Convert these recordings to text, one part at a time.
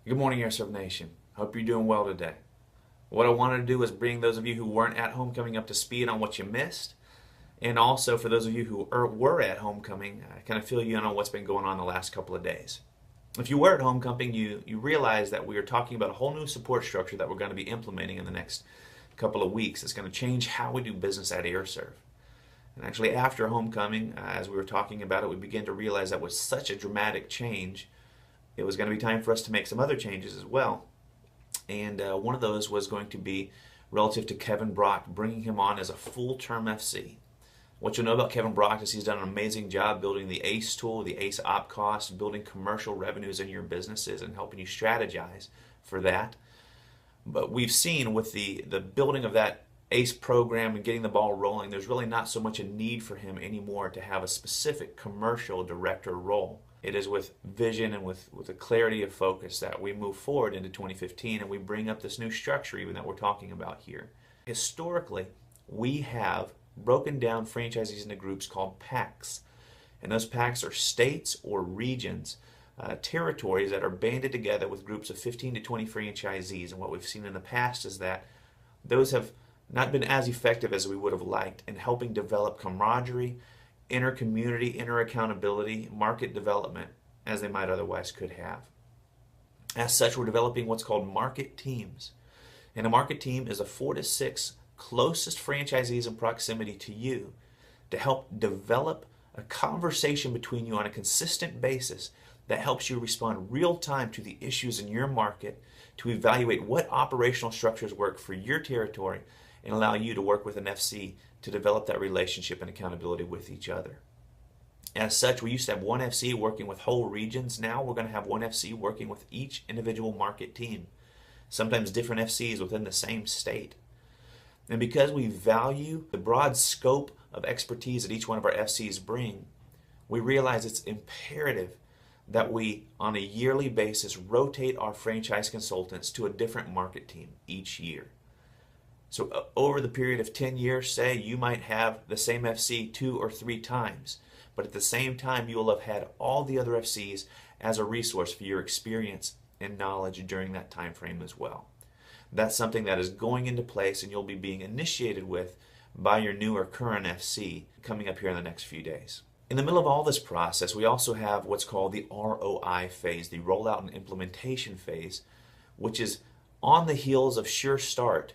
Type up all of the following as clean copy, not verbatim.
Good morning, AirServe Nation. Hope you're doing well today. What I wanted to do was bring those of you who weren't at homecoming up to speed on what you missed, and also for those of you who were at homecoming, kind of fill you in on what's been going on the last couple of days. If you were at homecoming, you realize that we are talking about a whole new support structure that we're going to be implementing in the next couple of weeks. It's going to change how we do business at AirServe. And actually, after homecoming, as we were talking about it, we began to realize that with such a dramatic change, it was going to be time for us to make some other changes as well. And one of those was going to be relative to Kevin Brock, bringing him on as a full-term FC. What you'll know about Kevin Brock is he's done an amazing job building the ACE tool, the ACE op cost, building commercial revenues in your businesses and helping you strategize for that. But we've seen with the building of that ACE program and getting the ball rolling, there's really not so much a need for him anymore to have a specific commercial director role. It is with vision and with a clarity of focus that we move forward into 2015 and we bring up this new structure even that we're talking about here. Historically, we have broken down franchisees into groups called PACs. And those PACs are states or regions, territories that are banded together with groups of 15 to 20 franchisees. And what we've seen in the past is that those have not been as effective as we would have liked in helping develop camaraderie, inter-community, inter-accountability, market development as they might otherwise could have. As such, we're developing what's called market teams. And a market team is a 4 to 6 closest franchisees in proximity to you to help develop a conversation between you on a consistent basis that helps you respond real time to the issues in your market, to evaluate what operational structures work for your territory and allow you to work with an FC to develop that relationship and accountability with each other. As such, we used to have one FC working with whole regions. Now we're going to have one FC working with each individual market team, sometimes different FCs within the same state. And because we value the broad scope of expertise that each one of our FCs bring, we realize it's imperative that we, on a yearly basis, rotate our franchise consultants to a different market team each year. So over the period of 10 years, say, you might have the same FC 2 or 3 times, but at the same time, you will have had all the other FCs as a resource for your experience and knowledge during that time frame as well. That's something that is going into place and you'll be being initiated with by your new or current FC coming up here in the next few days. In the middle of all this process, we also have what's called the ROI phase, the rollout and implementation phase, which is on the heels of Sure Start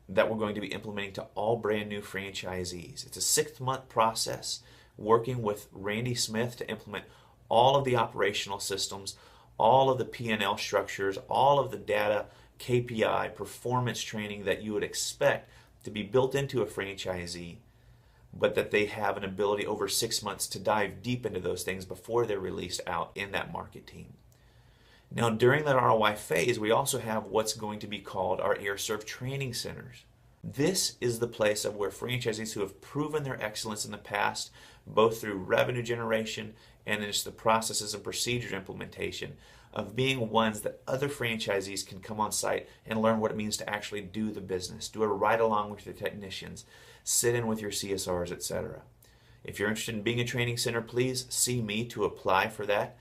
that we're going to be implementing to all brand new franchisees. It's a 6-month process working with Randy Smith to implement all of the operational systems, all of the P&L structures, all of the data, KPI, performance training that you would expect to be built into a franchisee, but that they have an ability over 6 months to dive deep into those things before they're released out in that market team. Now, during that ROI phase, we also have what's going to be called our AirServe training centers. This is the place of where franchisees who have proven their excellence in the past, both through revenue generation and just the processes and procedure implementation, of being ones that other franchisees can come on site and learn what it means to actually do the business, do a ride along with your technicians, sit in with your CSRs, etc. If you're interested in being a training center, please see me to apply for that.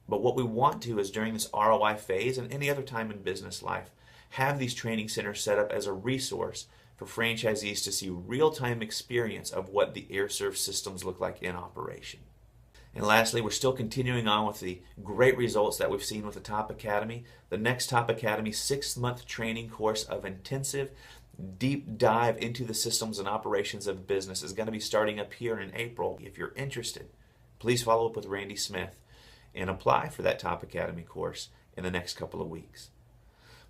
But what we want to is during this ROI phase and any other time in business life, have these training centers set up as a resource for franchisees to see real-time experience of what the AirServe systems look like in operation. And lastly, we're still continuing on with the great results that we've seen with the Top Academy. The next Top Academy 6-month training course of intensive, deep dive into the systems and operations of business is going to be starting up here in April. If you're interested, please follow up with Randy Smith and apply for that Top Academy course in the next couple of weeks.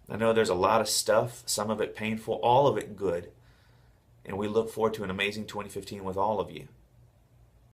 I know there's a lot of stuff, some of it painful, all of it good, and we look forward to an amazing 2015 with all of you.